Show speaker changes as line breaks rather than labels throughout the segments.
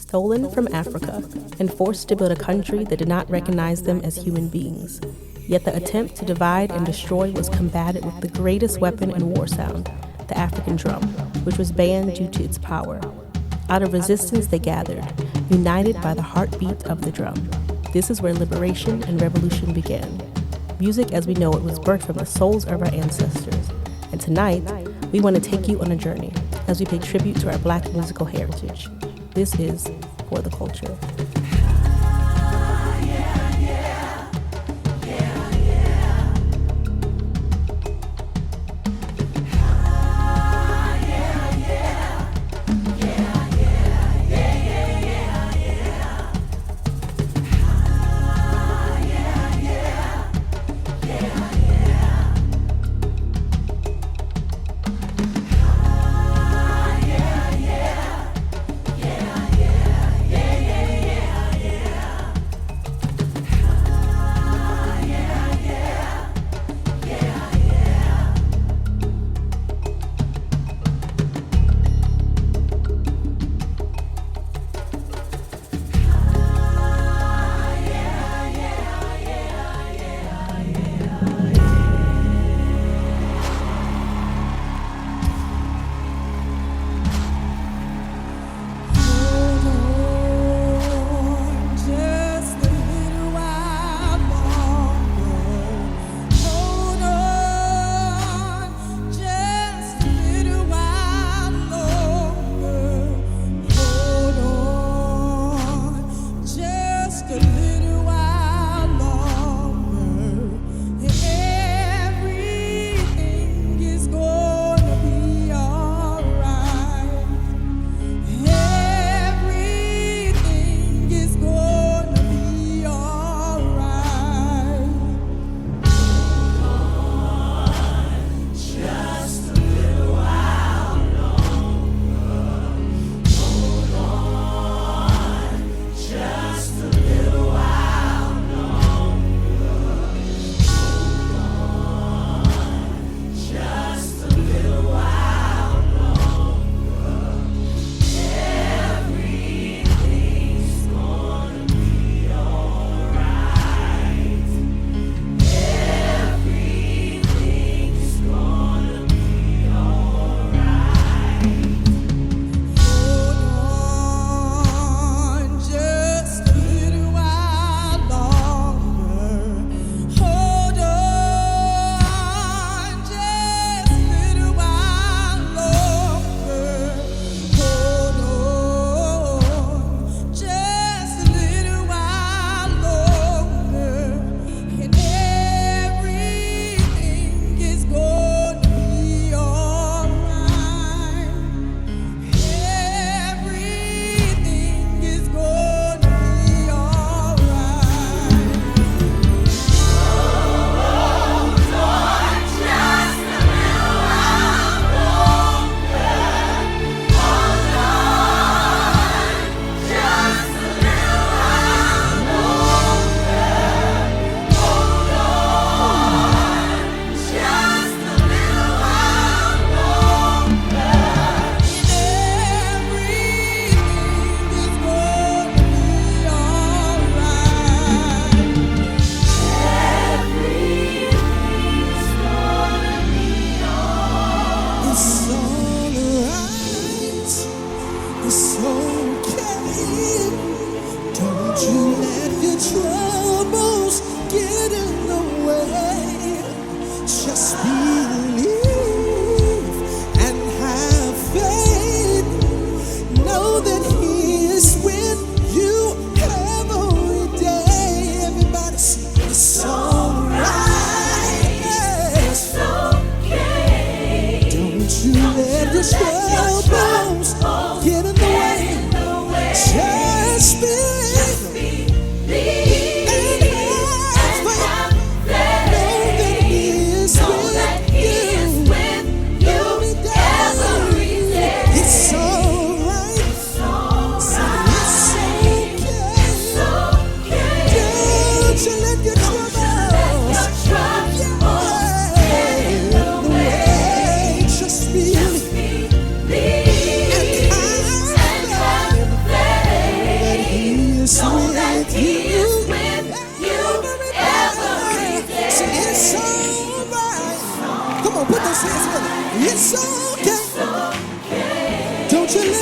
stolen from Africa and forced to build a country that did not recognize them as human beings. Yet the attempt to divide and destroy was combated with the greatest weapon in war sound, the African drum, which was banned due to its power. Out of resistance they gathered, united by the heartbeat of the drum. This is where liberation and revolution began. Music as we know it was birthed from the souls of our ancestors. And tonight, we want to take you on a journey as we pay tribute to our Black musical heritage. This is For the Culture.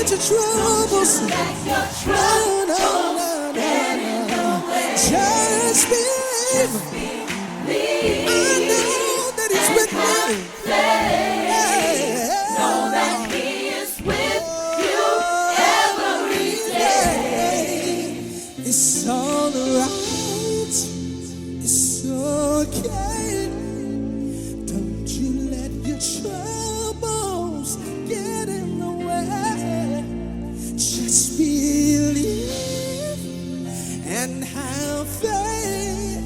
let your troubles, no. Just believe. I know that He's with me.
Know that He is with you every day.
It's all right. It's okay. Don't you let your troubles get in the way. Just believe and have faith.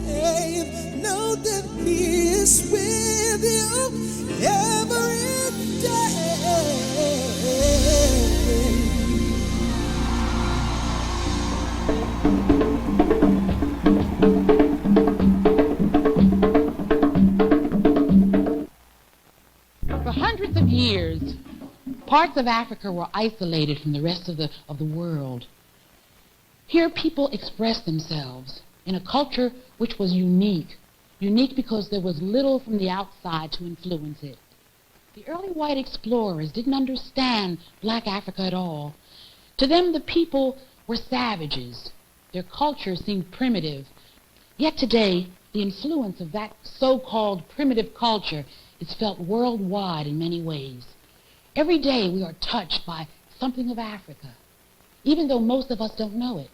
Know that He is with you every day.
For hundreds of years, parts of Africa were isolated from the rest of the world. Here people expressed themselves in a culture which was unique because there was little from the outside to influence it. The early white explorers didn't understand black Africa at all. To them, the people were savages. Their culture seemed primitive. Yet today, the influence of that so-called primitive culture is felt worldwide in many ways. Every day we are touched by something of Africa, even though most of us don't know it.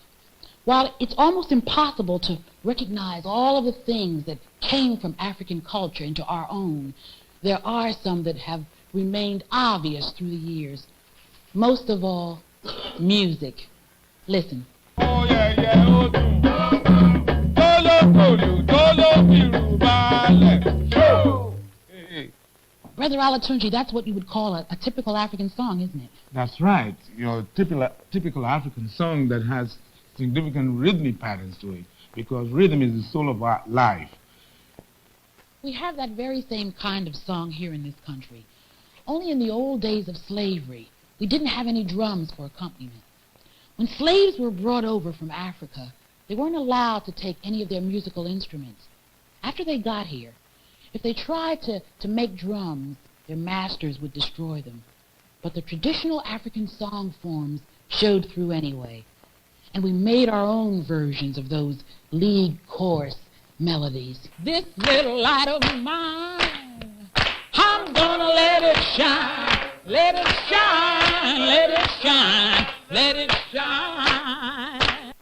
While it's almost impossible to recognize all of the things that came from African culture into our own, there are some that have remained obvious through the years. Most of all, music. Listen.
Oh yeah, yeah, oh
Brother Alatunji, that's what you would call a typical African song, isn't it?
That's right. You know, typical African song that has significant rhythmic patterns to it, because rhythm is the soul of our life.
We have that very same kind of song here in this country. Only in the old days of slavery, we didn't have any drums for accompaniment. When slaves were brought over from Africa, they weren't allowed to take any of their musical instruments. After they got here, if they tried to make drums, their masters would destroy them. But the traditional African song forms showed through anyway. And we made our own versions of those lead chorus melodies. This little light of mine, I'm gonna let it shine, let it shine, let it shine, let it shine.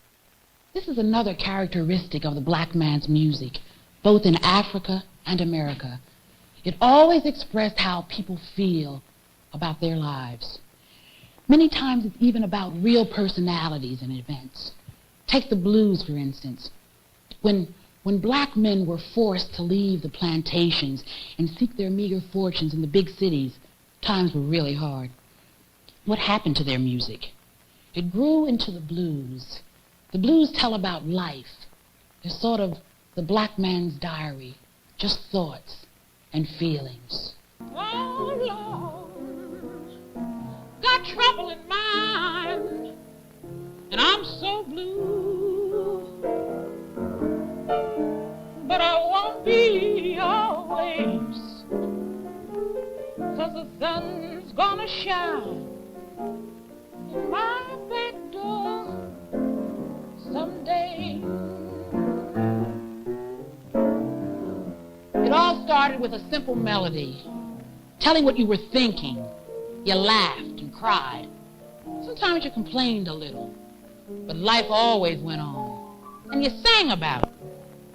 This is another characteristic of the black man's music, both in Africa and America. It always expressed how people feel about their lives. Many times it's even about real personalities and events. Take the blues, for instance. When black men were forced to leave the plantations and seek their meager fortunes in the big cities, times were really hard. What happened to their music? It grew into the blues. The blues tell about life. They're sort of the black man's diary, just thoughts and feelings. Oh, Lord, got trouble in mind, and I'm so blue. But I won't be always, 'cause the sun's gonna shine in my back door someday. It all started with a simple melody, telling what you were thinking. You laughed and cried. Sometimes you complained a little, but life always went on. And you sang about it.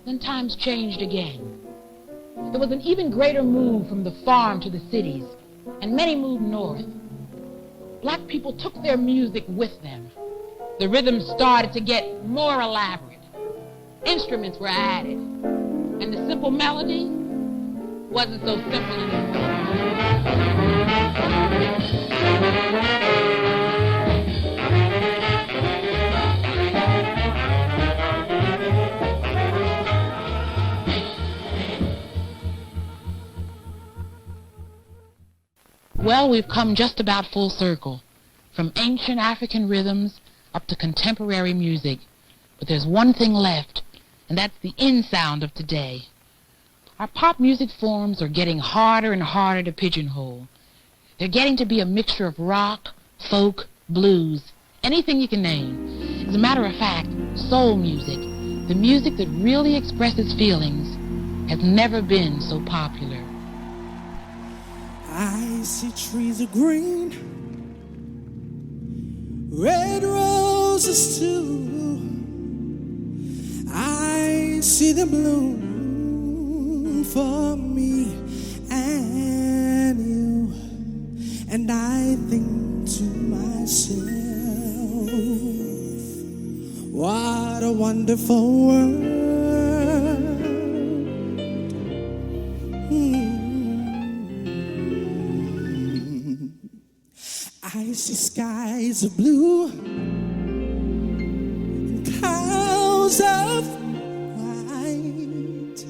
Then times changed again. There was an even greater move from the farm to the cities, and many moved north. Black people took their music with them. The rhythm started to get more elaborate. Instruments were added, and the simple melody wasn't so simple anymore. Well, we've come just about full circle, from ancient African rhythms up to contemporary music. But there's one thing left, and that's the in sound of today. Our pop music forms are getting harder and harder to pigeonhole. They're getting to be a mixture of rock, folk, blues, anything you can name. As a matter of fact, soul music, the music that really expresses feelings, has never been so popular.
I see trees of green, red roses too. I see them bloom for me and you. And I think to myself, what a wonderful world. I see skies of blue and clouds of white,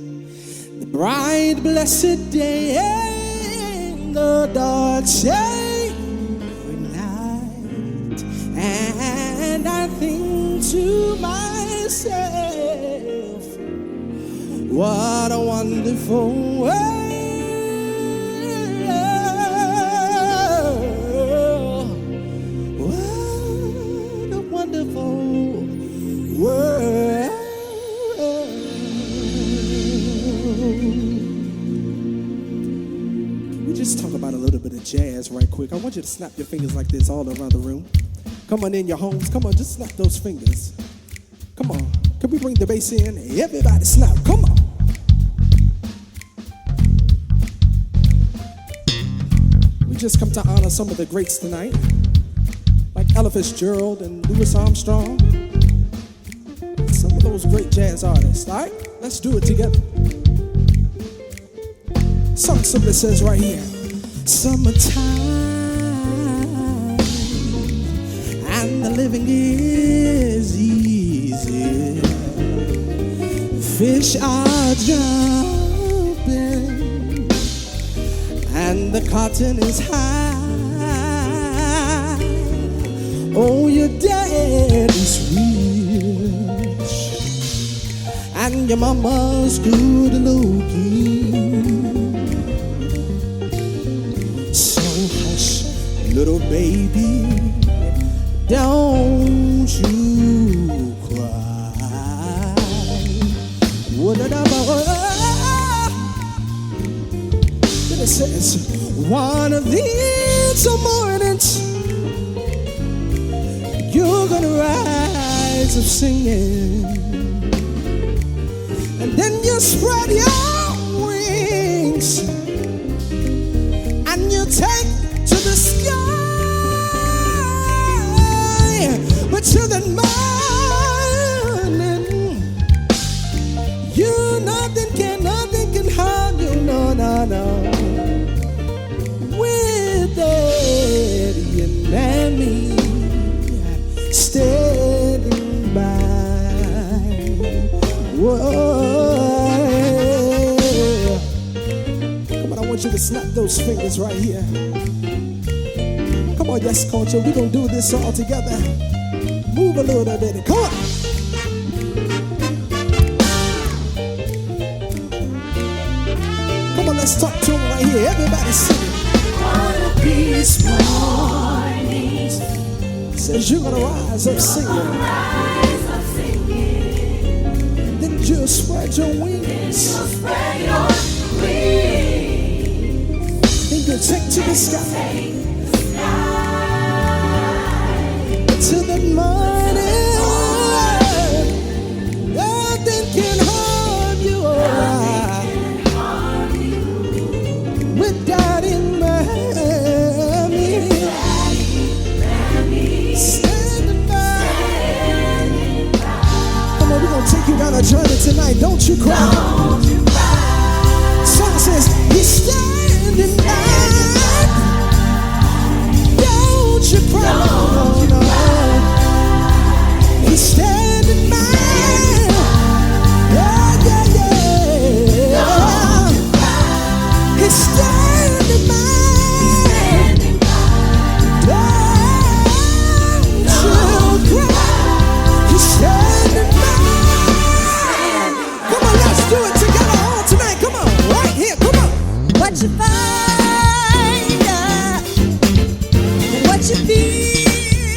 the bright blessed day and the dark sacred night. And I think to myself, what a wonderful world. World. Can we just talk about a little bit of jazz right quick? I want you to snap your fingers like this all around the room. Come on in your homes. Come on, just snap those fingers. Come on. Can we bring the bass in? Everybody snap. Come on. We just come to honor some of the greats tonight, like Ella Fitzgerald and Louis Armstrong. Some of those great jazz artists, all right? Let's do it together. Song simply says right here, summertime, and the living is easy. Fish are jumping, and the cotton is high. Oh, your daddy's rich, and your mama's good looking. So hush, little baby, don't you cry. Then it says, one of these mornings, you're gonna rise up singing, and then you spread your wings and you take to the sky. But till the morning, nothing can harm you, no, no, no. With Daddy and Mammy standing by. Whoa. Come on, I want you to snap those fingers right here. Come on, yes, culture, we're gonna do this all together. Move a little bit, come on. Come on, let's talk to him right here. Everybody sing it.
One of these mornings,
Says you're gonna rise up singing.
rise up singing.
Then you'll spread your wings.
You'll spread your wings.
Then you'll take to the sky.
Take the sky.
Till the morning, nothing can harm you. With Daddy and Mammy standing by. Come on, we're gonna take you down a journey tonight. Don't you cry.
Don't you cry.
Song says he's standing by. Don't you cry.
Don't
No, no. He's standing by. Yeah, yeah, yeah. He's standing by.
Standing by.
Don't you cry. He's standing by. Come on, let's do it together all tonight. Come on, right here. Come on.
What you find, what you feel,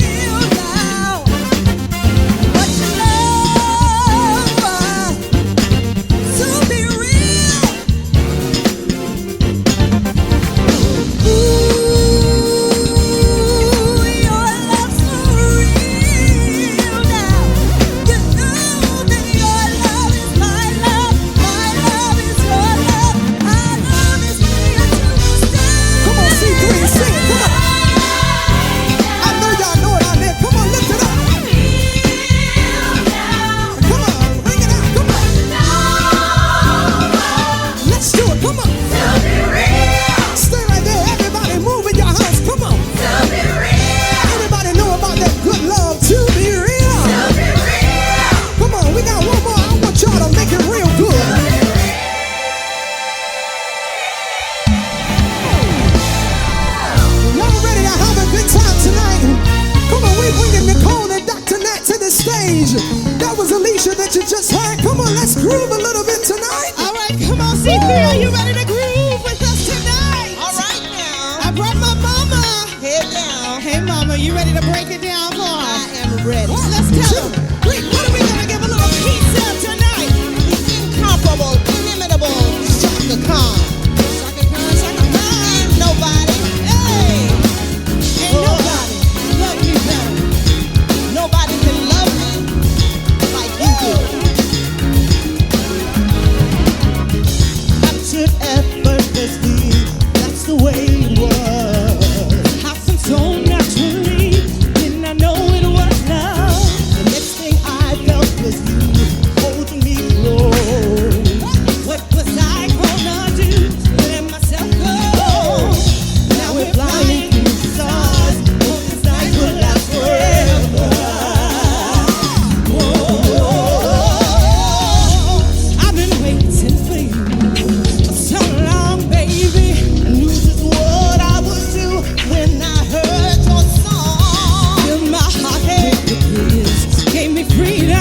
what you just heard. Come on, let's groove a little bit tonight.
All right, come on, C3, are you ready to groove with us tonight? All right now. I brought my mama. Head down. Hey, mama, you ready to break it down for us? I am ready. Well, let's tell them. What are we going to give a little piece of tonight? The incomparable, inimitable Shaka Khan. Shaka Khan, Shaka Khan. Ain't nobody. Hey. Ain't nobody love me better. Nobody can love me like you do. Captured effortlessly, that's the way it was. Happened so naturally, didn't I know it was love? The next thing I felt was you holding me close. What was I gonna do to let myself go? Now we're flying through the stars, hope this night will last forever. I've been waiting for you for so long, baby. I knew just what I would do when I heard your song. Filled my heart with kiss, gave me freedom.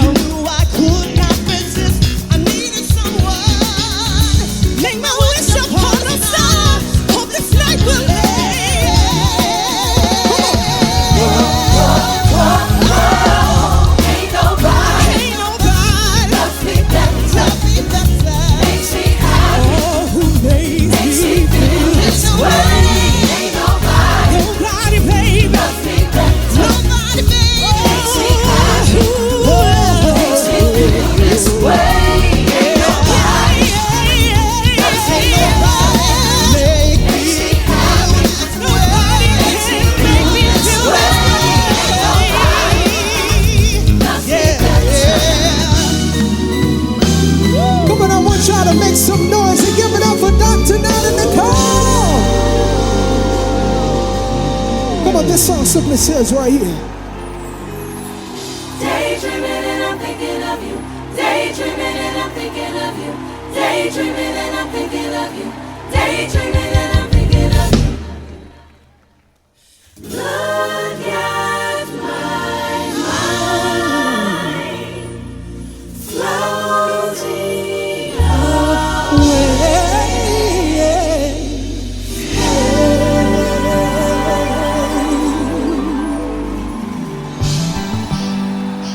You knew I could not resist. I needed someone. Make my wish upon a star. Hope this night will last.
Ain't nobody
Ain't nobody
loves me better.
love me better.
Makes me happy.
Oh, who makes
Makes
me
me feel this way. Ain't nobody
nobody, baby.
loves me better.
Nobody, baby.
Makes me happy. Makes me feel this way. Ain't nobody loves me better. Makes me happy.
Nobody
Makes me
can make me
feel this
feel
way.
this
Loves me
way.
better.
Come on, I want y'all to make some noise and give it up for Dr. Nat and Nicole. Come on, this song simply says right here.
Daydreaming and I'm thinking of you. Daydreaming and I'm thinking of you. Daydreaming and I'm thinking of you. Daydreaming and I'm thinking of you. Look at my mind floating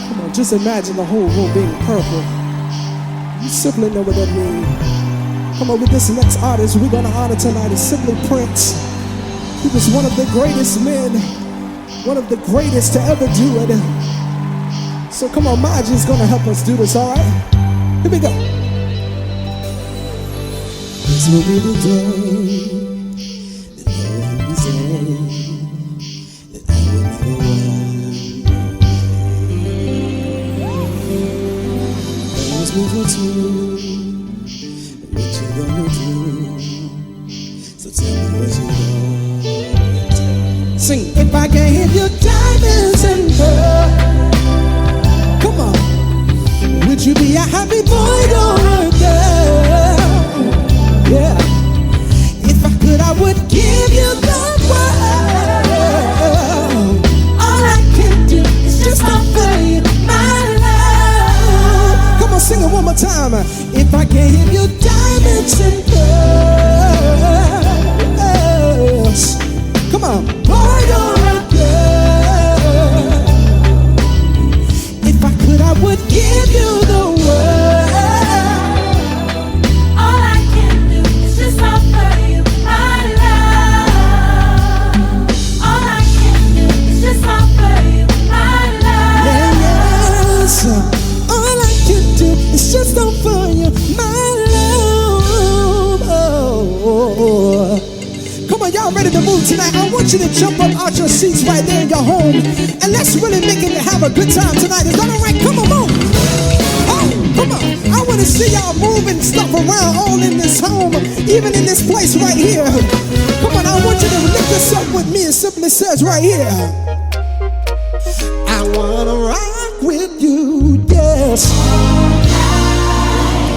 Come on, just imagine the whole room being purple. You simply know what that means. Come on, with this next artist we're gonna honor tonight is simply Prince. He was one of the greatest men, one of the greatest to ever do it. So come on, Maji's gonna help us do this, all right? Here we go. This will be the day that no one will say that I will never win. Always moving to what you gonna do. So tell me what you want. Sing. If I gave you diamonds and pearls, come on, would you be a happy boy or a girl? Yeah. If I could, I would give you the world. All I can do is just offer you my love. Come on, sing it one more time. If I gave you diamonds and pearls, come on, boy or a girl. If I could, I would give you the world.
All I can do is just offer you my love. All I can do is just offer you my love.
Yeah, yes. All I can do is just offer you my love. Oh. Come on, y'all ready to move tonight? I want you to jump up out your seats right there in your home, and let's really make it have a good time tonight. Is that all right? Come on, move. Oh, come on. I want to see y'all moving stuff around all in this home, even in this place right here. Come on, I want you to lift this up with me. It simply says right here, I want to rock with you, yes.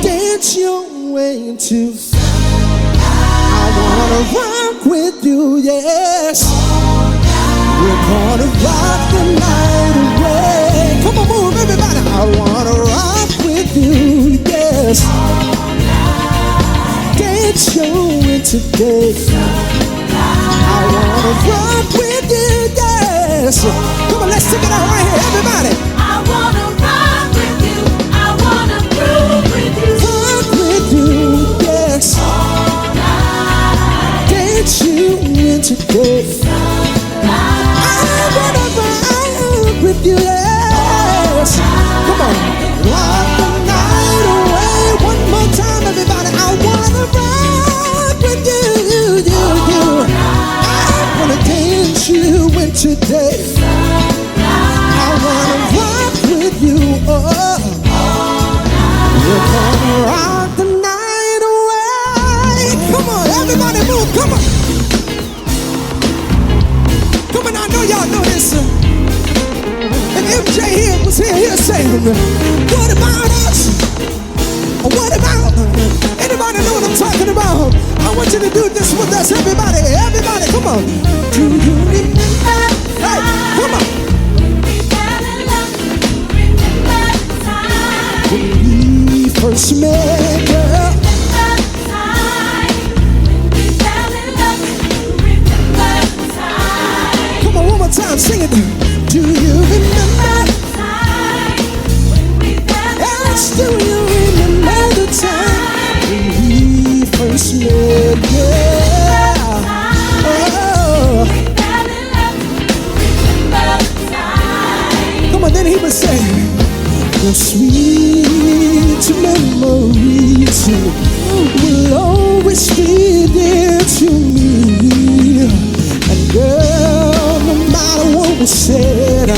Dance your way to I wanna rock with you, yes. We're gonna rock the night away. Come on, move, everybody. I yes. Dance you in today. I wanna rock with you, yes. Come on, let's take it out right here, everybody.
I wanna rock with you. I wanna groove with you.
Rock with you, yes.
All night.
Dance you in today. I wanna rock with you, yes. Come on, rock the night away. One more time, everybody. I wanna rock with you, you. I wanna dance you in today. I wanna rock with you, oh. We're gonna rock the night away. Come on, everybody move, come on. Come on, I know y'all know this. And MJ here was here, he'll say, what about us? What about? Anybody know what I'm talking about? I want you to do this with us, everybody. Everybody, come on. Do you remember? Hey, come on. When we first met, girl. Come on, one more time, sing it. Do you remember? Yes, do you remember the time when we first met, yeah? Oh. Come on, then he would say, the sweet memories will always be there to me. And girl, no matter what was said,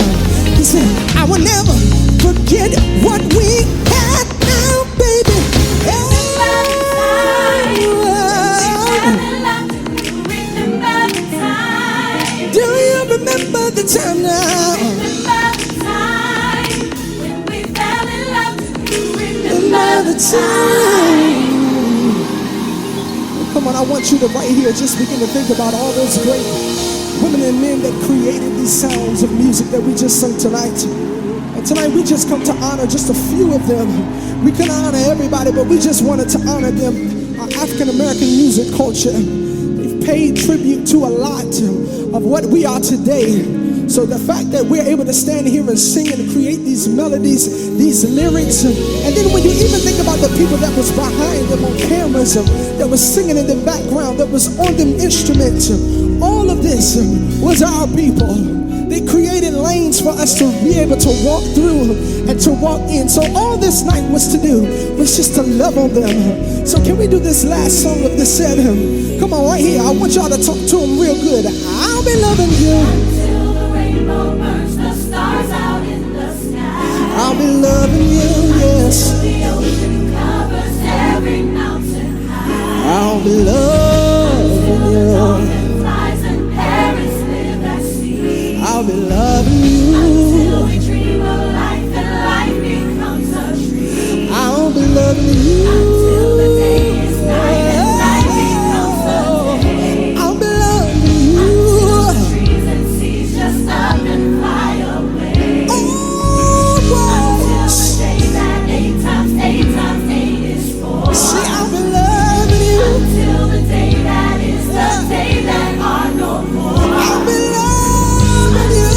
he said, I will never forget what we had now, baby. Do you remember the time now? Another time. Come on, I want you to right here just begin to think about all those great women and men that created these sounds of music that we just sung tonight. And tonight we just come to honor just a few of them. We can honor everybody, but we just wanted to honor them. Our African American music culture, they've paid tribute to a lot of what we are today. So the fact that we're able to stand here and sing and create these melodies, these lyrics, and then when you even think about the people that was behind them on cameras, that was singing in the background, that was on them instruments, all of this was our people. They created lanes for us to be able to walk through and to walk in. So all this night was to do was just to love on them. So can we do this last song of this set? Come on, right here. I want y'all to talk to them real good. I'll be loving you.
The stars out in the sky.
I'll be loving you, yes.
The ocean covers every mountain high.
I'll be loving you.
Flies and parrots live at sea.
I'll be loving you.
Until we dream of life and life becomes a dream.
I'll be loving you.
Until the day is night and night becomes a day.
I'll be loving you.
Until the trees and seas just up and fly away.
Oh,
Until the day that 8 times 8 times 8 is 4.
see, I'll be loving you.
Until the day that is the day that are no more.
I'll be loving you.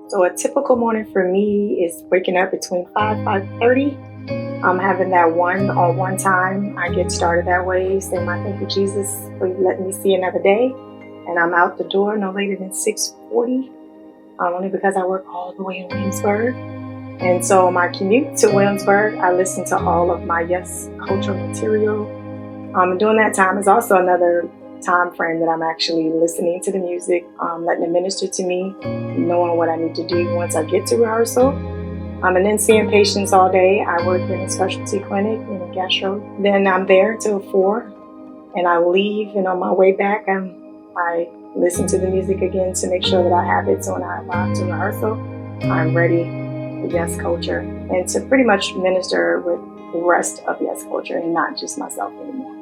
So a typical morning for me is waking up between 5:30. I'm having that one-on-one time. I get started that way, say my thank you, Jesus, for letting me see another day. And I'm out the door no later than 6:40, only because I work all the way in Williamsburg. And so my commute to Williamsburg, I listen to all of my Yes Culture material. During that time is also another time frame that I'm actually listening to the music, letting it minister to me, knowing what I need to do once I get to rehearsal. And then seeing patients all day. I work in a specialty clinic in a gastro. Then I'm there till 4, and I leave, and on my way back, I listen to the music again to make sure that I have it. So when I arrive to rehearsal, I'm ready for Yes Culture, and to pretty much minister with the rest of Yes Culture and not just myself anymore.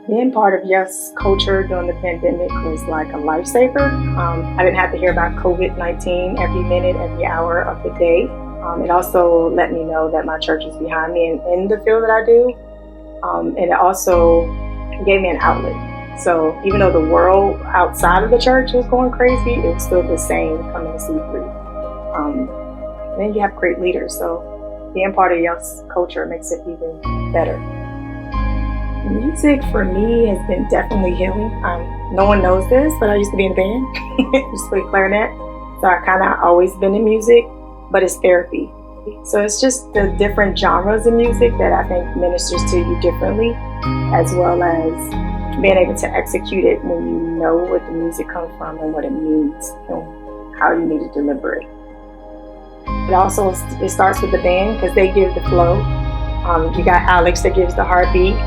Being part of Yes Culture during the pandemic was like a lifesaver. I didn't have to hear about COVID-19 every minute, every hour of the day. It also let me know that my church is behind me in the field that I do. And it also gave me an outlet. So even though the world outside of the church was going crazy, it was still the same coming to C3. Then you have great leaders. So being part of Yes Culture makes it even better. Music for me has been definitely healing. No one knows this, but I used to be in a band. I used to play clarinet. So I kind of always been in music, but it's therapy. So it's just the different genres of music that I think ministers to you differently, as well as being able to execute it when you know what the music comes from and what it means and how you need to deliver it. It starts with the band because they give the flow. You got Alex that gives the heartbeat,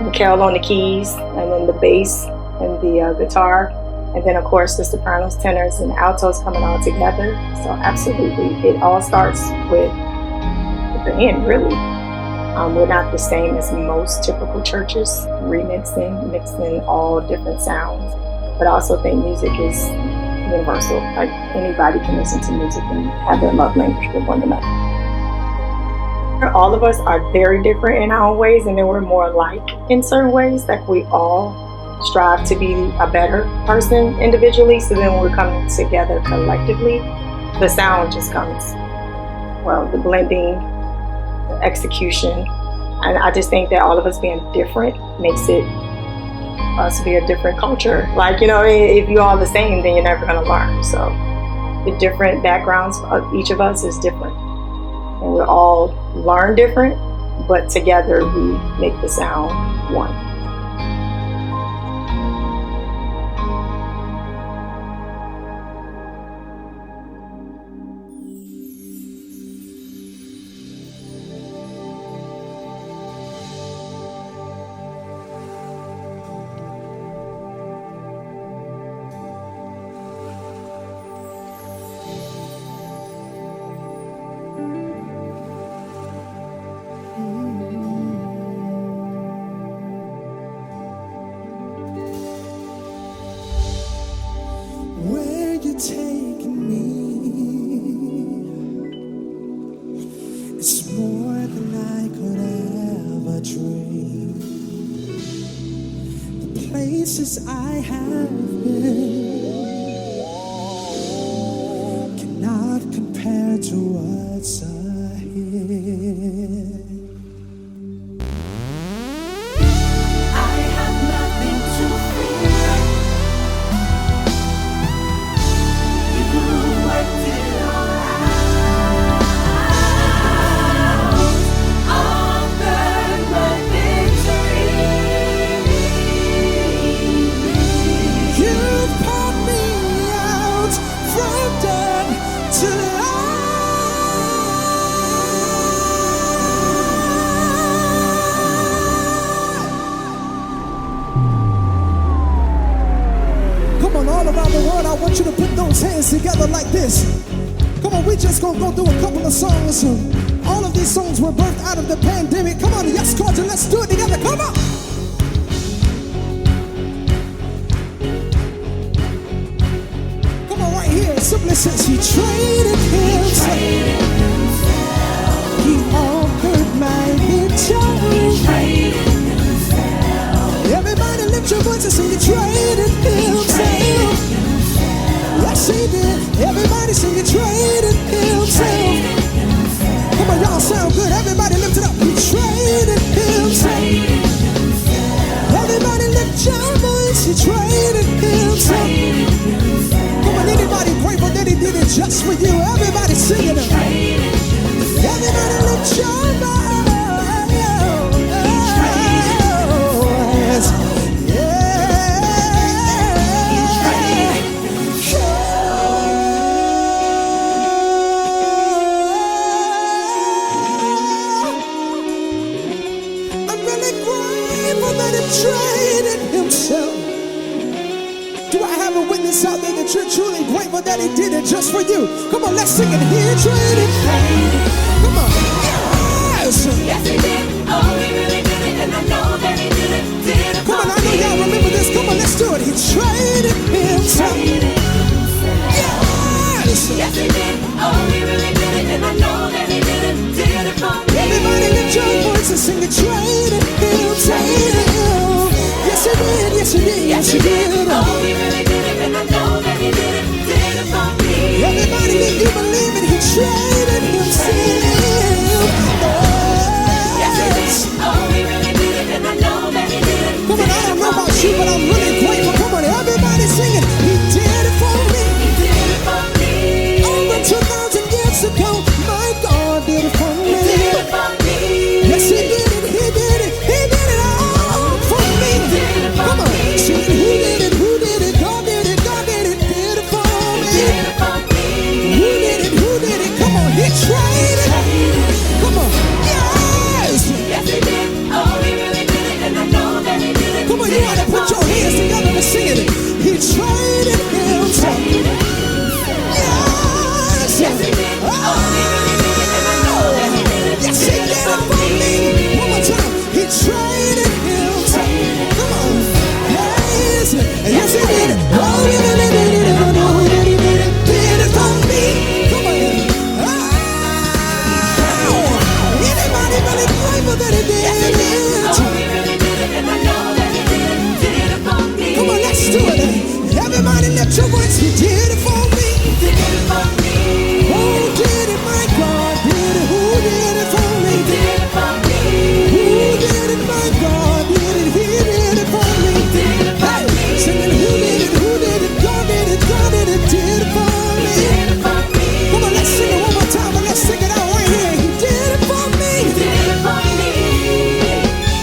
Mikhail on the keys, and then the bass and the guitar. And then, of course, the sopranos, tenors, and altos coming all together. So absolutely, it all starts with the band, really. We're not the same as most typical churches, mixing all different sounds. But I also think music is universal. Like anybody can listen to music and have their love language with one another. All of us are very different in our own ways, and then we're more alike in certain ways. Like we all strive to be a better person individually. So then when we're coming together collectively, the sound just comes. Well, the blending, the execution. And I just think that all of us being different makes it us be a different culture. Like, if you're all the same, then you're never going to learn. So the different backgrounds of each of us is different. And we all learn different, but together we make the sound one.
Taking me, it's more than I could ever dream. The places I have been cannot compare to what's ahead. I have nothing to fear. All around the world, I want you to put those hands together like this. Come on, we just gonna go through a couple of songs. All of these songs were birthed out of the pandemic. Come on, Yes Culture, let's do it together. Come on. Come on, right here. It simply says he traded himself. He offered my victory. Everybody lift your voices and he traded himself. Yes, he did. Everybody sing it. witness out there that you're truly grateful that he did it just for you. Come on, let's sing it. He traded. Come on. Yes.
Yes, he did. Oh, he really did it, and I know that he did it. Did it.
Come on, I know y'all remember this. Come on, let's do it. He traded himself. Yes.
Yes, he did. Oh, he really did it, and I know that he did it. Did it for me.
Everybody lift your voice and sing it. Traded himself. Yes, he did. Yes, he did. Yes, he did.
Oh, he really did it, and I know that he did it. Did it for me.
Everybody, if you believe it, he traded himself.
Oh, he really did it, and I know that he did it.
Come on, I don't know about you, but I'm really grateful. Come on, everybody sing it. He did it for me.
He did it for me.
Over 2,000 years ago, my God did it for me.
He did it for me.
Yes, he did it. He did it. He did it all for me.
He did it for
Come on,
me.
sing it. Who did it? Who did it? God did it. God did it. Did it for me.
He did it for me.
Who did it? Who did it? Come on, he tried it. Come on, yes.
Yes, he did. Oh, he really did it, and I know that he did it.
Come on, you ought to put your hands together and sing it. He tried it himself. Yes.
Yes, he did. Oh, he really did it, and I know that he did it.
Yes, he did it for me. One more time. He tried it himself. Come on. Yes. Yes, he did it. Oh, he really did it. I know that he did it. Did it for me. Come on. Oh. Anybody really grateful that he did it?
Oh, he really did it, and I know that he did it. Did it for me.
Come on, let's do it. Everybody lift your voice. He did it for me.
Did it for me.
Who did it? My God did it. Who did it for me?
Did it for me.
Who did it? My God did it. He did it for me.
Did it for me.
Singing, who did it? Who did it? God did it. God did it. Did it for me.
Did it for me.
Come on, let's sing it one more time and let's sing it out right here. He did it for me.
Did it for me.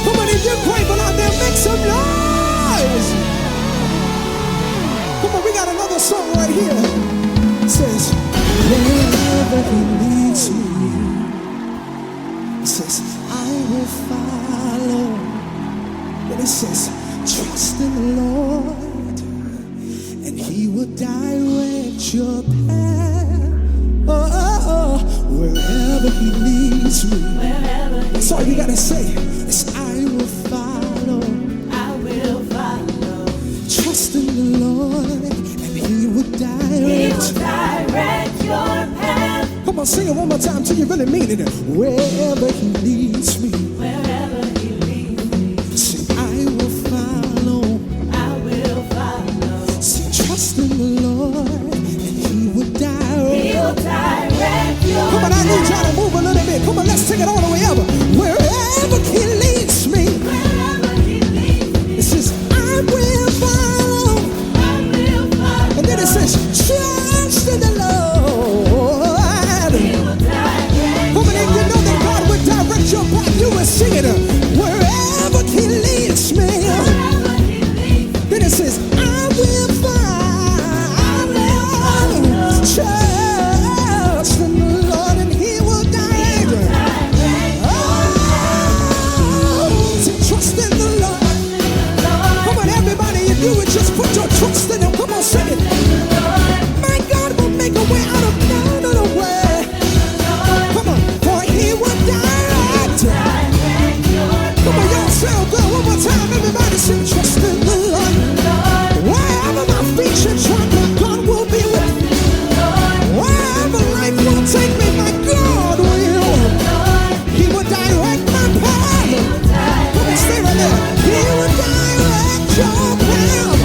Come on, if you're grateful out there, make some noise. Come on, we got another song right here. It says, wherever he leads me, it says, I will follow. And it says, trust in the Lord, and he will direct your path. Oh, oh, oh. Wherever he leads me. That's all you gotta say. Is I will follow.
I will follow.
Trust in the Lord, and he will direct.
He will direct your path.
Come on, sing it one more time till you really mean it. Wherever he leads me.
Wherever he leads me.
Sing, I will follow.
I will follow.
Sing, trust in the Lord, and he will direct.
He'll direct your
Come on, I need y'all to move a little bit. Come on, let's take it all the way up. Wherever he leads me.
Wherever he leads me.
It says, I will follow.
I will follow.
And then it says, trust in the Lord.
He will direct.
Come on, if you know that God will direct your path, you will sing it. Wherever he leads me.
Wherever he leads me.
Then it says, I will follow. Trust in the Lord, and he will direct. Oh, say, trust in the Lord. Come on, everybody, if you would just put your trust in him. Come on, sing it. My God will make a way out of no way. Come on, for he will direct. Come on, y'all sound good. One more time, everybody sing, trust in the Lord. Wherever my feet should trample, God will be with me. Wherever life will take me, my God will. He will direct my path. Come on, stay right there. He will direct your path.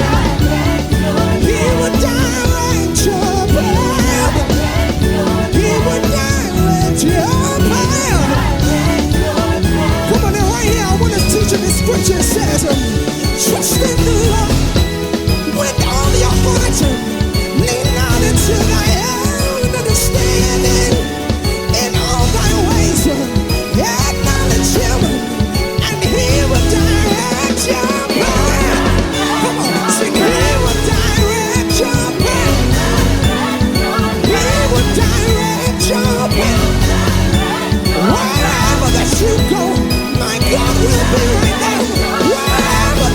He will direct your path. He will direct your path. Come on, now right here, I want to teach you this scripture. It says, trust in the Lord with all your heart. Lean not into thy own understanding. In all thy ways, acknowledge him, and he will direct your path. Come on, sing, he will direct your path. He will direct your path. Wherever that you go, my God will be right there. Wherever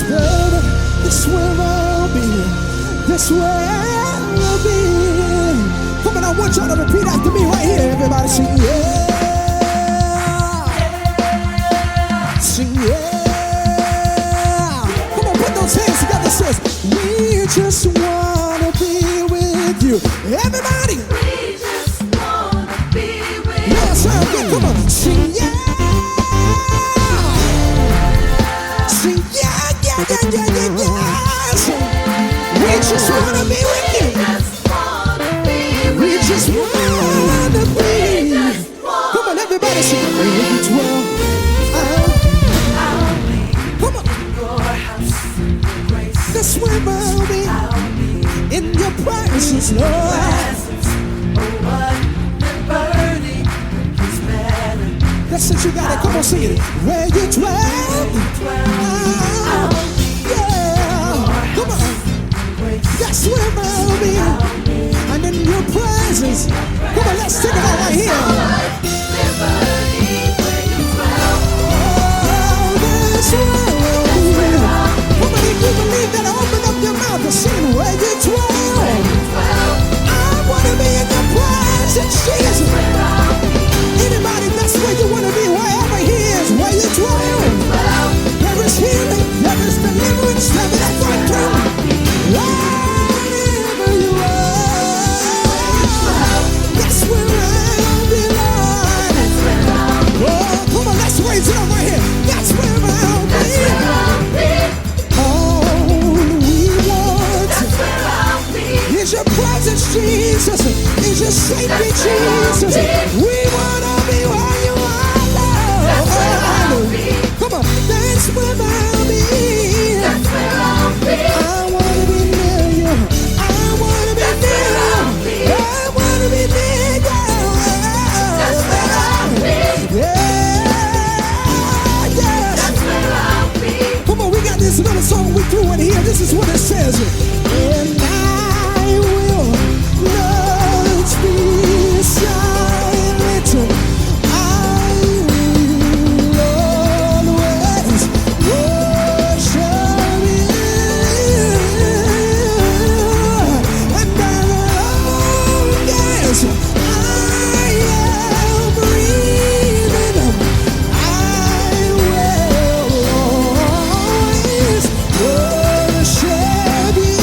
where, that's where I'll be. That's where I'll be. Come on, I want y'all to repeat after me right here. Everybody sing, yeah. Sing, yeah. Come on, put those hands together. Says, we just wanna be with you. Everybody.
We just wanna be with you.
Yeah, sound good. Come on, sing, yeah. Sing, yeah, yeah, yeah, yeah, yeah, yeah. Sing, we just wanna be with you. We just wanna be. Come on, everybody sing. When you 12, come on. That's where I'll be. In your presence, Lord. That's it, you got it. Come on, sing it. Where you dwell. Yeah. Come on. That's where I'll be. And in your presence. Come on, let's sing it all right here. Oh, that's where I'll be. Come on, if you believe that, open up your mouth and sing where you dwell. I want to be in your presence, Jesus. Anybody, that's where you want to be, wherever he is, where you dwell. There is healing, there is deliverance, there is breakthrough. Wherever you are, that's where I'll be, Lord. Oh, come on, let's raise it up right here. That's where I'll be. All we want is your presence, Jesus. Is your safety, Jesus. We want to be where you are, Lord. Come on, that's where I'll be. I want to be near you. I want to be near you. I want to be near you. Yeah. Come on, we got this little song we threw in here. This is what it says. And I will not be silent. I will always worship you. And as long as I am breathing, I will always worship you.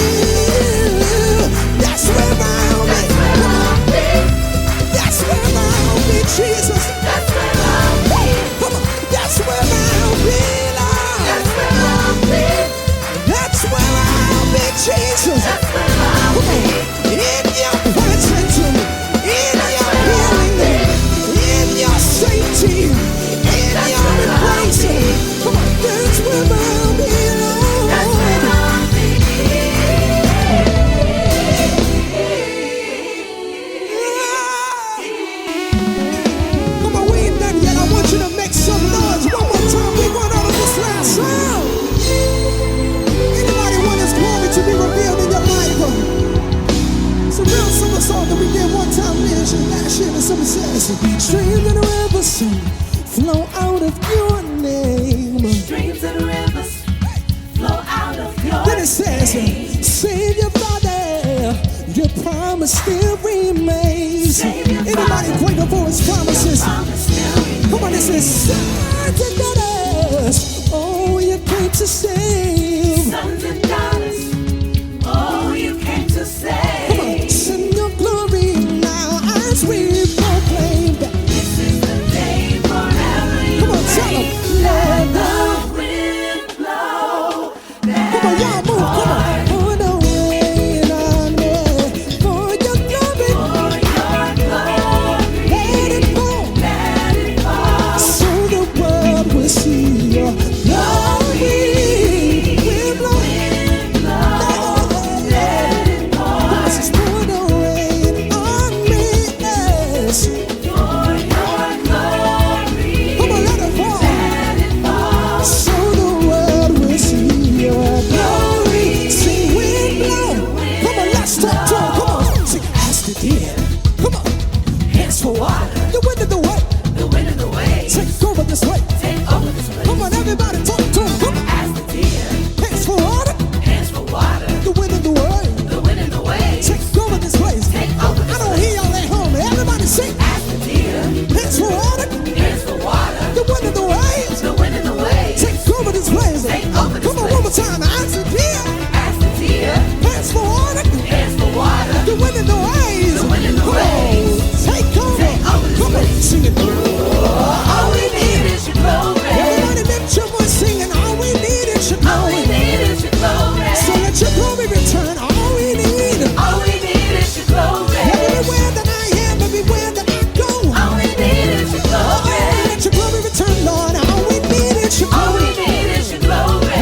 That's where I'll be. That's where I'll be, Jesus. Come on, that's where I'll be, Lord. That's where I'll be, Jesus. Come on, in your presence, in your healing, in your safety, in your embrace. Come on, that's where I'll be, Lord. Come on, we ain't done yet. I want you to make some noise. One more time. We run out of this last song. Anybody want his glory to be revealed in your life? It's a real summer song that we did one time last year. And somebody says, streams and rivers flow out of your name.
Streams and rivers flow out of your
Then it says, save your body, your promise still remains. Anybody grateful for his promises? Come on, it says, sons and daughters, oh, you came to save.
Sons and daughters, oh, you came to
Come
save.
on, sing your glory now as we proclaim that.
This is the day forever you
Come on, tell them,
let the wind blow.
come on, y'all move, come on. For the rain on me, for your glory, let it fall. So the world will see your glory. We'll blow. This is for the rain on me, yes. Come on, let it fall. So the world will see your glory. time. As the deer
As the deer
pants for water,
pants for water,
the wind and the waves.
the wind and the
Come on,
waves.
take over.
Take over this
Come on,
place.
sing it.
All we need is your glory.
Everybody lift your voice singing. All we need is your
All we
glory.
need is your glory.
So let your glory return. All we need.
All we need is your glory.
Everywhere that I am, everywhere that I go.
All we need is your glory.
Let your glory return, Lord. All we need is your
All we
glory.
need is your glory.
Oh,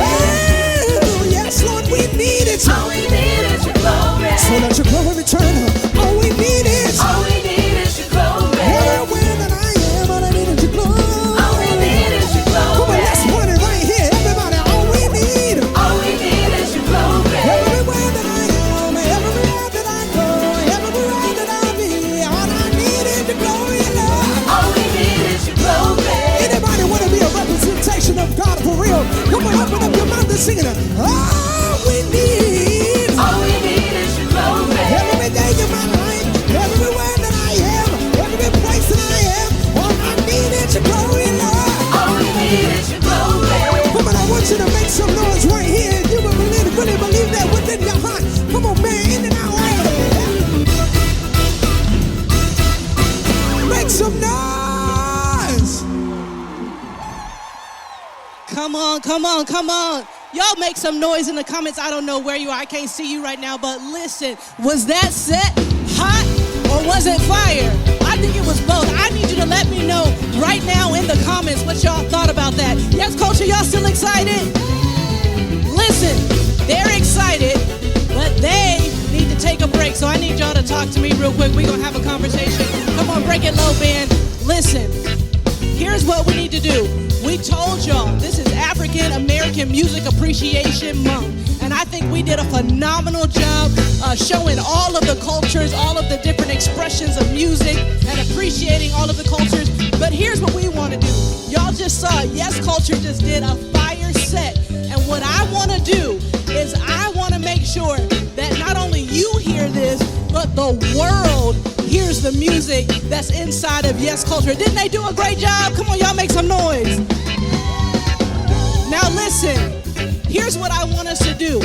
yes, Lord, we need it.
All we need is your glory.
So let your glory return. All we need is
All we need is your glory.
everywhere that I am, all I need is your glory.
All we need is your
Come on,
glory.
let's point it right here. Everybody, all we need.
All we need is your glory.
Everywhere that I am, everywhere that I go, everywhere that I be, all I need is your glory, Lord.
All we need is your glory.
Anybody want to be a representation of God for real? Come on, open up your mouth and sing it. All we need.
All we need is your glory.
Every day in my life, everywhere that I am, every place that I am, all I need is your glory, Lord.
All we need is your glory.
Come on, I want you to make some noise right here. If you really believe that within your heart. Come on, man, in and out. Make some noise.
Come on, come on, come on. Y'all make some noise in the comments. I don't know where you are. I can't see you right now, but listen, was that set hot or was it fire? I think it was both. I need you to let me know right now in the comments what y'all thought about that. Yes, Culture, y'all still excited? Listen, they're excited, but they need to take a break. So I need y'all to talk to me real quick. We're going to have a conversation. Come on, break it low, band. Listen, here's what we need to do. We told y'all this is African American Music Appreciation Month, and I think we did a phenomenal job showing all of the cultures, all of the different expressions of music, and appreciating all of the cultures. But here's what we want to do. Y'all just saw Yes Culture just did a fire set, and what I want to do is I want to make sure that not only you hear this, but the world hears the music that's inside of Yes Culture. Didn't they do a great job? Come on, y'all make some noise. Now listen, here's what I want us to do.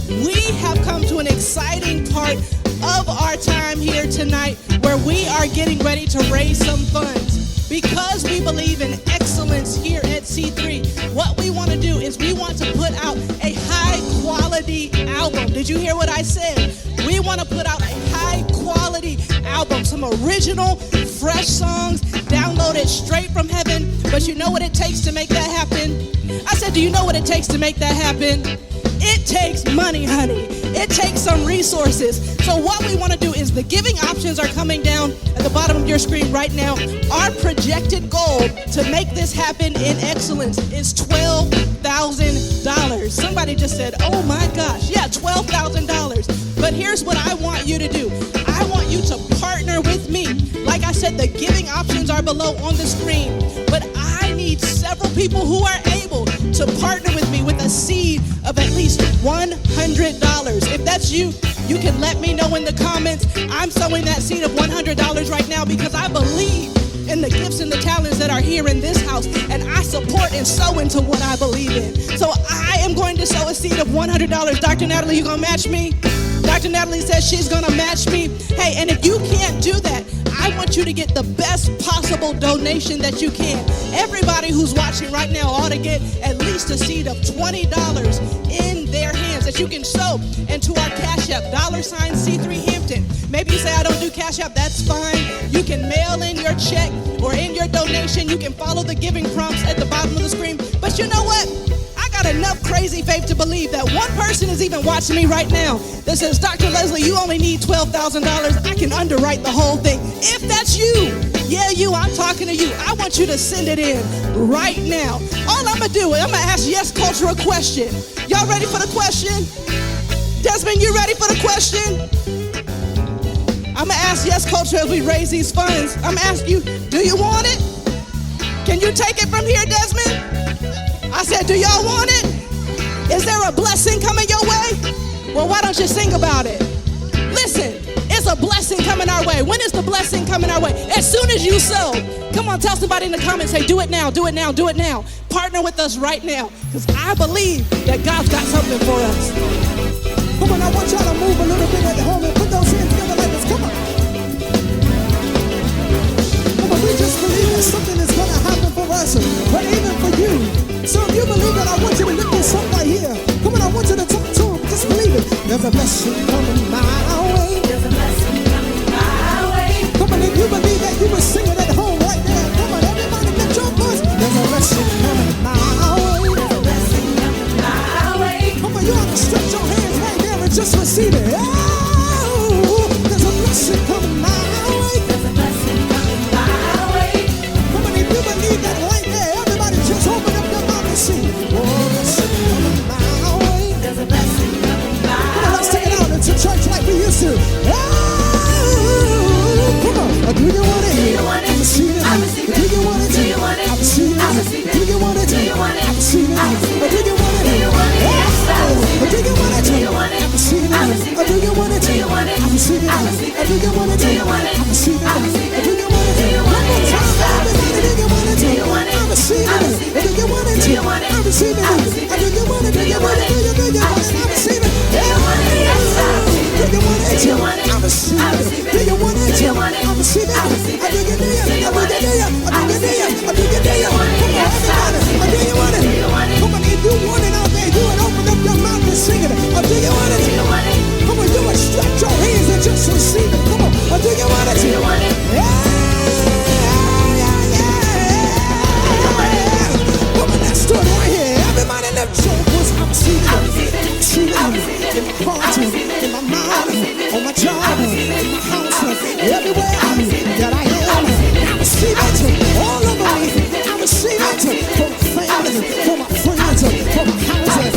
We have come to an exciting part of our time here tonight where we are getting ready to raise some funds. Because we believe in excellence here at C3, what we want to do is we want to put out a high quality album. Did you hear what I said? We want to put out a high quality album, some original, fresh songs, downloaded straight from heaven. But you know what it takes to make that happen? I said, do you know what it takes to make that happen? It takes money, honey. It takes some resources. So what we want to do is the giving options are coming down at the bottom of your screen right now. Our projected goal to make this happen in excellence is $12,000. Somebody just said, oh my gosh, yeah, $12,000. But here's what I want you to do. I want you to partner with me. Like I said, the giving options are below on the screen. But I need several people who are able to partner with me with a seed of at least $100. If that's you, you can let me know in the comments. I'm sowing that seed of $100 right now because I believe in the gifts and the talents that are here in this house, and I support and sow into what I believe in. So I am going to sow a seed of $100. Dr. Natalie, you gonna match me? Dr. Natalie says she's gonna match me. Hey, and if you can't do that, I want you to get the best possible donation that you can. Everybody who's watching right now ought to get at least a seed of $20 in their hands that you can sow into our Cash App, $C3 Hampton. Maybe you say, I don't do Cash App, that's fine. You can mail in your check or in your donation. You can follow the giving prompts at the bottom of the screen. But you know what? I got enough crazy faith to believe that one person is even watching me right now that says, Dr. Leslie, you only need $12,000. I can underwrite the whole thing. If that's you, yeah, you, I'm talking to you. I want you to send it in right now. All I'm gonna do is I'm gonna ask Yes Culture a question. Y'all ready for the question? Desmond, you ready for the question? I'm gonna ask Yes Culture as we raise these funds. I'm gonna ask you, do you want it? Can you take it from here, Desmond? I said, do y'all want it? Is there a blessing coming your way? Well, why don't you sing about it? Listen, it's a blessing coming our way. When is the blessing? blessing coming our way. As soon as you sow, come on, tell somebody in the comments, hey, do it now, do it now, do it now. Partner with us right now, because I believe that God's got something for us.
Come on, I want y'all to move a little bit at home and put those hands together like this. Come on. Come on, we just believe that something is going to happen for us, but even for you. So if you believe it, I want you to lift this up right here. Come on, I want you to talk to him. Just believe it. There's a blessing coming my way. There's a blessing coming my way. Come on, if you believe that, you will sing it at home right there. Come on, everybody lift your voice. There's a blessing coming my way. There's a blessing coming my way. Come on, you ought to stretch your hands right there and just receive it. Oh, there's a blessing coming my way. There's a blessing coming my way. Come on, if you believe that right there, everybody just open up your mouth and sing. Oh, blessing coming my way. There's a blessing coming my way. Come on, let's take it out into church like we used to. Oh, come on. Do you want it? Do you want it? I receive it. I receive it. Do you want it? Do you want it? I receive it. I receive it. Do you want it? Do you want it? I receive it. I receive it. Do you want it? Do you want it? Yes, I receive it. Do you want it? Do you want it? I receive it. I receive it. Do you want it? Do you want it? I receive it. I receive it. Do you want it? Do you want it? I receive it. I receive it. Do you want it? Do you want it? Yes, I receive it. Do you want it? Do you want it? I receive it. Do you want it? Do you want it? I receive it. Do you want it? Do you want it? Do you want it? I receive it. Do you want it? Yes, I receive it. Do you want it? Do you want it? I receive it. Do you want it? Do you want it? I receive it. I do you need it? I do you need it? I do you need it? I do you need it? Come on, everybody. I do you want it? Come on, if you want it out there, you would open up your mouth and sing it. I do you want it? Do you want it? Come on, you would stretch your hands and just receive it. Come on, I do you want it? Do you want it? Yeah. Come on, let's do it right here. Everybody lift your voice. I receive it. I receive it. In my heart, in my mind, on my job, in my house, everywhere that I am. I receive it all over me. I receive it from my family, from my friends, from my house.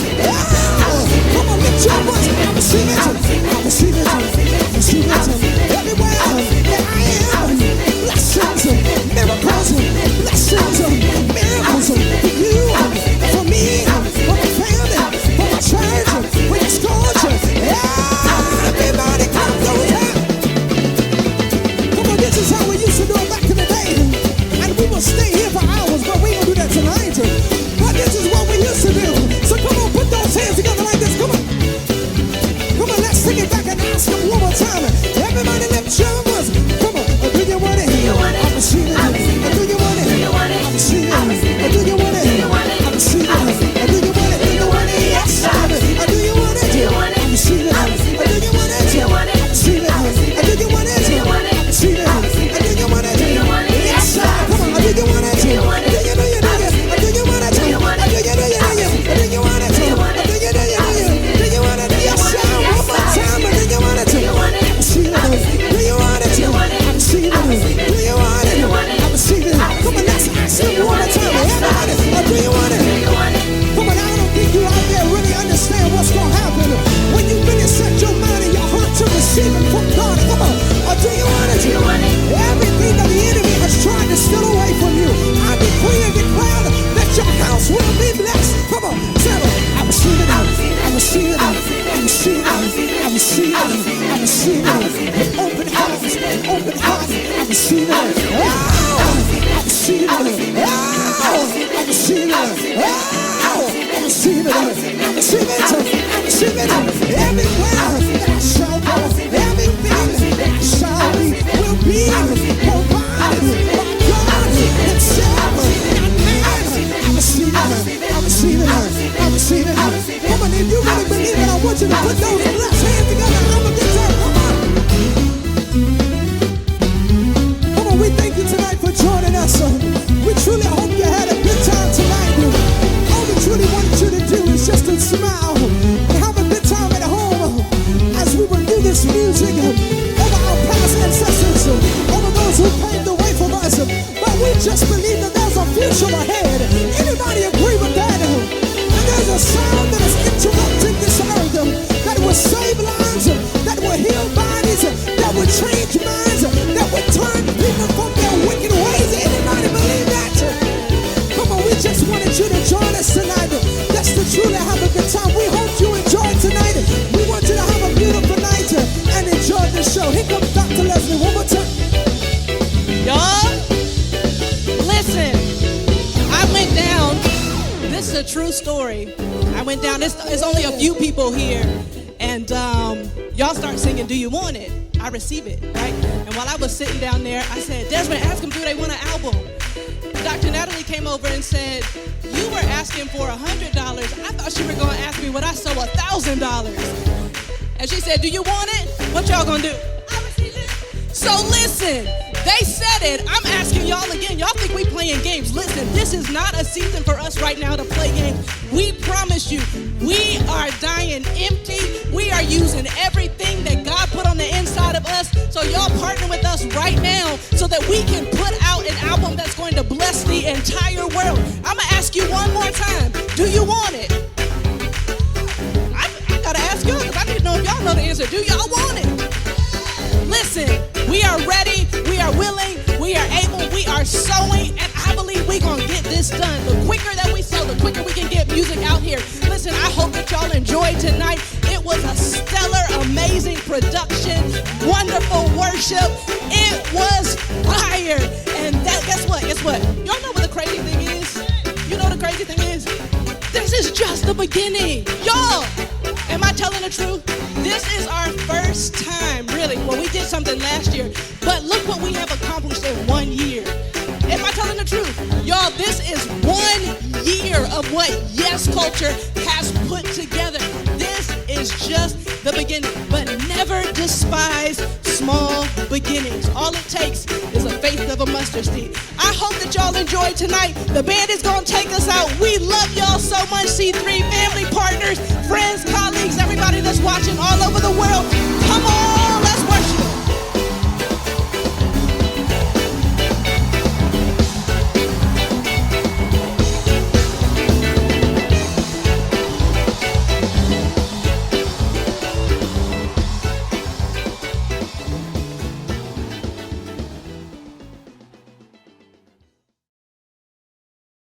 Come on, lift your voice. I receive it. I receive it. I receive it everywhere that I am. Blessings, miracles, blessings, miracles for you, for me, for my family, for my church, for your culture. Everybody come those hands. Come on, this is how we used to do it back in the day. And we will stay here for hours, but we won't do that tonight. But this is what we used to do. So come on, put those hands together like this. Come on. Come on, let's take it back and ask them one more time. Everybody lift your voice. Come on, do you want it? Do you want it? I receive it. Do you want it? Do you want it? I receive it. Do you want it? Do you want it? I receive it. Do you want it? Do you want it? Yes, I receive it. Do you want it? Do you want it? I receive it. Do you want it? Do you want it? I receive it. Do you want it? Do you want it? I receive it. Do you want it? Do you want it? Yes, I come on. Do you want it? Do you want it? Do you want it? Do you want it? Do you want it? Do you want it? Do you want it? Do you want it? Do you want it? Yes, I one more time. Do you want it? Do you want it? I receive it. Do you want it? Do you want it? I receive it. Do you want it? I receive it. Come on, let's ask them one more time. Everybody, do you want it? Come on, I don't think you out there really understand what's going to happen when you really set your mind and your heart to receive it from God. Come on, do you want it? Do you want it? Everything that the enemy has tried to steal away from you, I decree and declare that your house will be blessed. Come on, tell them, I receive it. I receive it. I receive it. I receive it. I receive it. With open hearts, open hearts, I receive it. I receive it. I receive it. I receive it. I receive it. I receive it. Everywhere that I shall go, everything that I shall be will be provided by God Himself. I receive it. I receive it. I receive it. Come on, if you really believe it, I want you to put those blessed hands together. I'm a good time. Come on. Come on, we thank you tonight for joining us. We truly hope you had a good time tonight. All we truly wanted you to do is just to smile and have a good time at home as we review this music over our past ancestors, over those who paved the way for us. But we just believe that there's a future ahead. Anybody agree with that? And there's a sound that is interrupting this earth that was so
true story. I went down, it's only a few people here, and y'all start singing, Do You Want It? I receive it, right? And while I was sitting down there, I said, Desmond, ask them, do they want an album? Dr. Natalie came over and said, you were asking for $100. I thought you were going to ask me would I sow $1,000. And she said, do you want it? What y'all going to do? I receive it. So listen, they said it. I'm asking y'all again. Y'all think we playing games. Listen, this is not a season for us right now to play games. We promise you, we are dying empty. We are using everything that God put on the inside of us. So y'all partner with us right now so that we can put out an album that's going to bless the entire world. I'm going to ask you one more time. Do you want it? I got to ask y'all because I need to know if y'all know the answer. Do y'all want it? Listen, we are ready, we are willing, we are able, we are sowing, and I believe we're going to get this done. The quicker that we sow, the quicker we can get music out here. Listen, I hope that y'all enjoyed tonight. It was a stellar, amazing production, wonderful worship. It was fire. And guess what? Y'all know what the crazy thing is? You know what the crazy thing is? This is just the beginning. Y'all, am I telling the truth? This is our first time, really. Well, we did something last year, but look what we have accomplished in 1 year. Am I telling the truth? Y'all, this is 1 year of what Yes Culture has put together. This is just the beginning, but never despise small beginnings. All it takes is a faith of a mustard seed. I hope that y'all enjoyed tonight. The band is going to take us out. We love y'all so much, C3 family, partners, friends, colleagues,